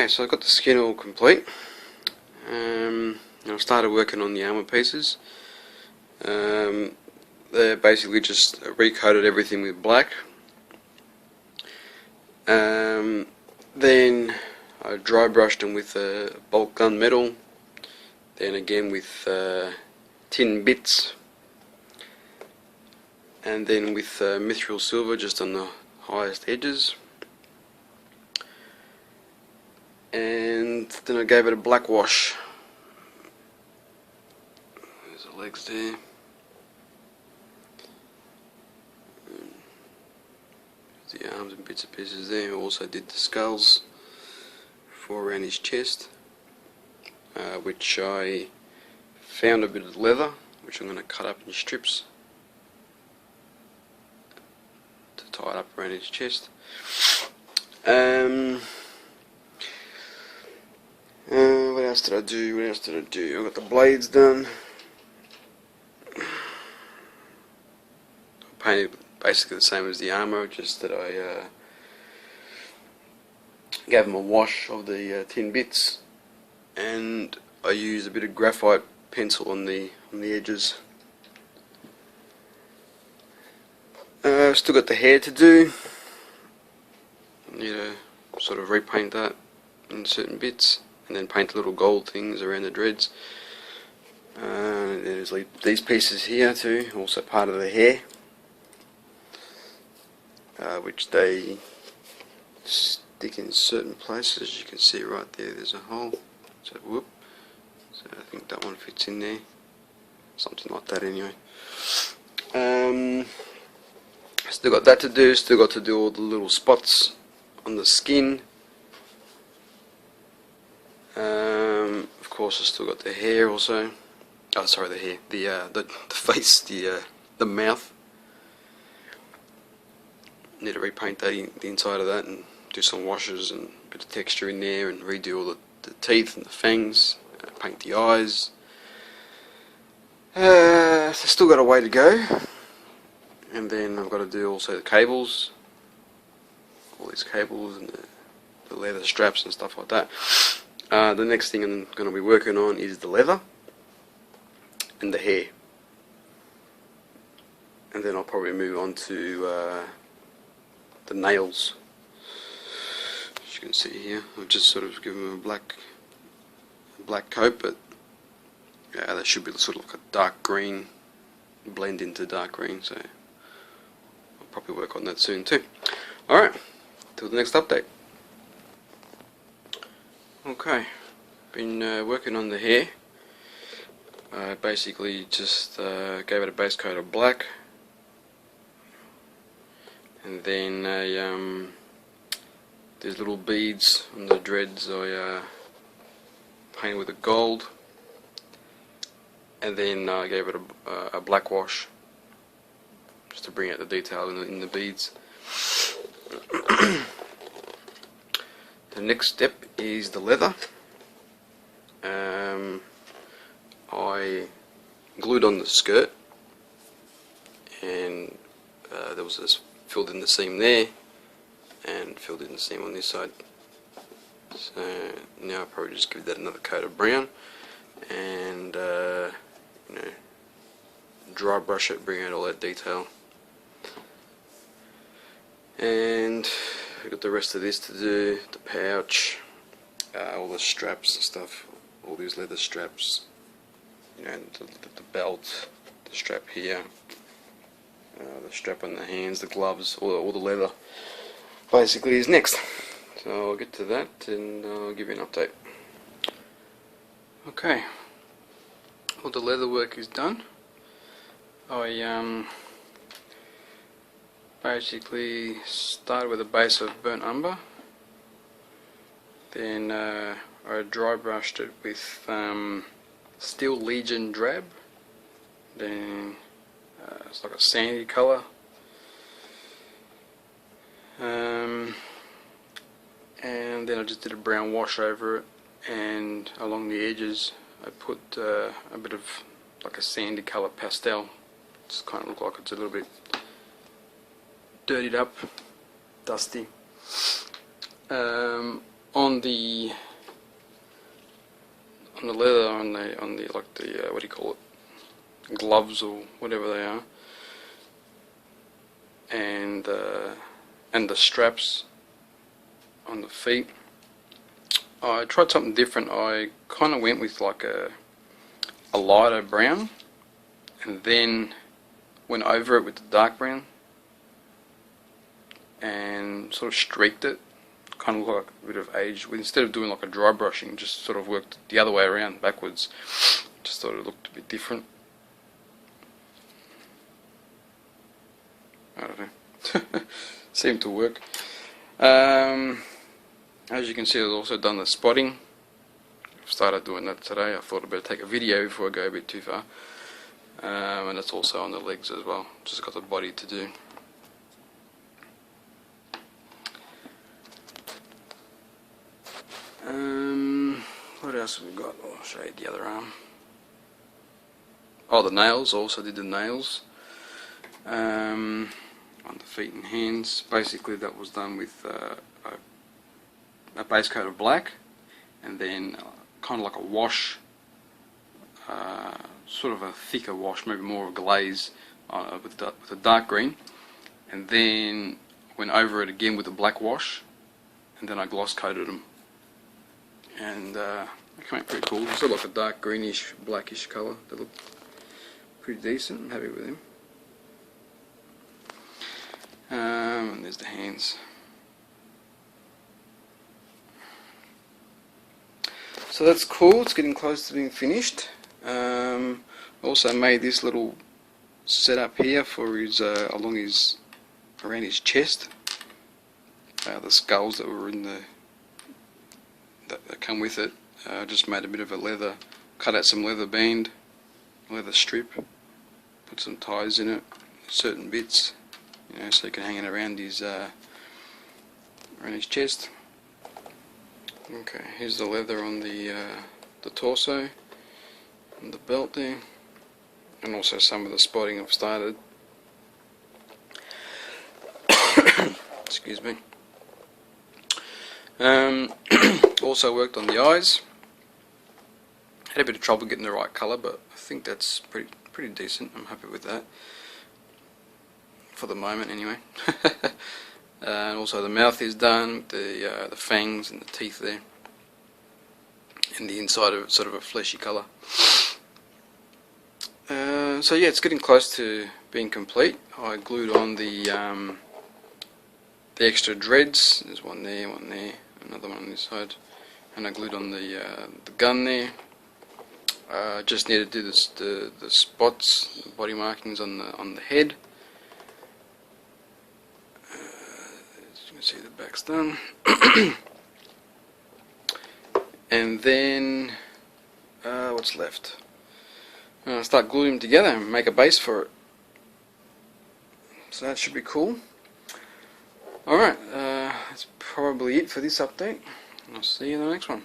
Okay, so I got the skin all complete. I started working on the armor pieces. They basically just recoated everything with black. Then I dry brushed them with bulk gunmetal. Then again with tin bits. And then with mithril silver just on the highest edges. And then I gave it a black wash. There's the legs there. The arms and bits and pieces there. Also did the skulls for around his chest, which I found a bit of leather, which I'm going to cut up in strips to tie it up around his chest. What else did I do? I got the blades done. I painted basically the same as the armor, just that I gave them a wash of the tin bits, and I used a bit of graphite pencil on the edges. Still got the hair to do. Need to sort of repaint that in certain bits, and then paint little gold things around the dreads. There's these pieces here too, also part of the hair, which they stick in certain places. As you can see right there, there's a hole. So whoop. So I think that one fits in there, something like that anyway. Still got that to do. Still got to do all the little spots on the skin. Of course, I still got the hair also. Oh, sorry, the hair, the face, the mouth. Need to repaint that the inside of that and do some washes and a bit of texture in there, and redo all the teeth and the fangs. Paint the eyes. Still got a way to go, and then I've got to do also the cables, all these cables and the leather straps and stuff like that. The next thing I'm going to be working on is the leather and the hair, and then I'll probably move on to the nails. As you can see here, I've just sort of given them a black coat, but yeah, they should be sort of like a dark green, blend into dark green, so I'll probably work on that soon too. Alright, till the next update. Okay, been working on the hair. I basically just gave it a base coat of black, and then these little beads on the dreads I painted with a gold, and then I gave it a black wash just to bring out the detail in the beads. The next step is the leather. I glued on the skirt, and there was this filled in the seam there, and filled in the seam on this side. So now I'll probably just give that another coat of brown, and dry brush it, bring out all that detail. And we've got the rest of this to do, the pouch, all the straps and stuff, all these leather straps, the belt, the strap here, the strap on the hands, the gloves, all the leather basically is next. So I'll get to that and I'll give you an update. Okay, all the leather work is done. I basically started with a base of burnt umber, then I dry brushed it with Steel Legion drab, then it's like a sandy colour, and then I just did a brown wash over it, and along the edges I put a bit of like a sandy colour pastel. It's kind of look like it's a little bit dirtied up, dusty. on the leather, on the like the what do you call it, gloves or whatever they are, and the straps on the feet. I tried something different. I kind of went with like a lighter brown, and then went over it with the dark brown, and sort of streaked it, kind of like a bit of age. Instead of doing like a dry brushing, just sort of worked the other way around, backwards. Just thought it looked a bit different. I don't know. Seemed to work. As you can see, I've also done the spotting. I've started doing that today. I thought I'd better take a video before I go a bit too far. And that's also on the legs as well. Just got the body to do. What else have we got? I'll show you the other arm. Oh, the nails. Also did the nails on the feet and hands. Basically, that was done with a base coat of black, and then kind of like a wash, sort of a thicker wash, maybe more of a glaze with a dark green, and then went over it again with a black wash, and then I gloss coated them, and they came out pretty cool. It's sort of like a dark greenish, blackish colour. They look pretty decent. I'm happy with them. And there's the hands. So that's cool. It's getting close to being finished. Also made this little setup here for his around his chest. The skulls that were in that come with it. Just made a bit of a leather, cut out some leather band, leather strip, put some ties in it, certain bits, so you can hang it around his chest. Okay, here's the leather on the torso and the belt there, and also some of the spotting I've started. Excuse me. Also worked on the eyes. Had a bit of trouble getting the right colour, but I think that's pretty decent. I'm happy with that for the moment, anyway. And also the mouth is done, the fangs and the teeth there, and the inside of it sort of a fleshy colour. So yeah, it's getting close to being complete. I glued on the extra dreads. There's one there, another one on this side, and I glued on the gun there. Just need to do the spots, the body markings on the head. See, the back's done. And then what's left? Start gluing them together and make a base for it. So that should be cool. Alright, that's probably it for this update. I'll see you in the next one.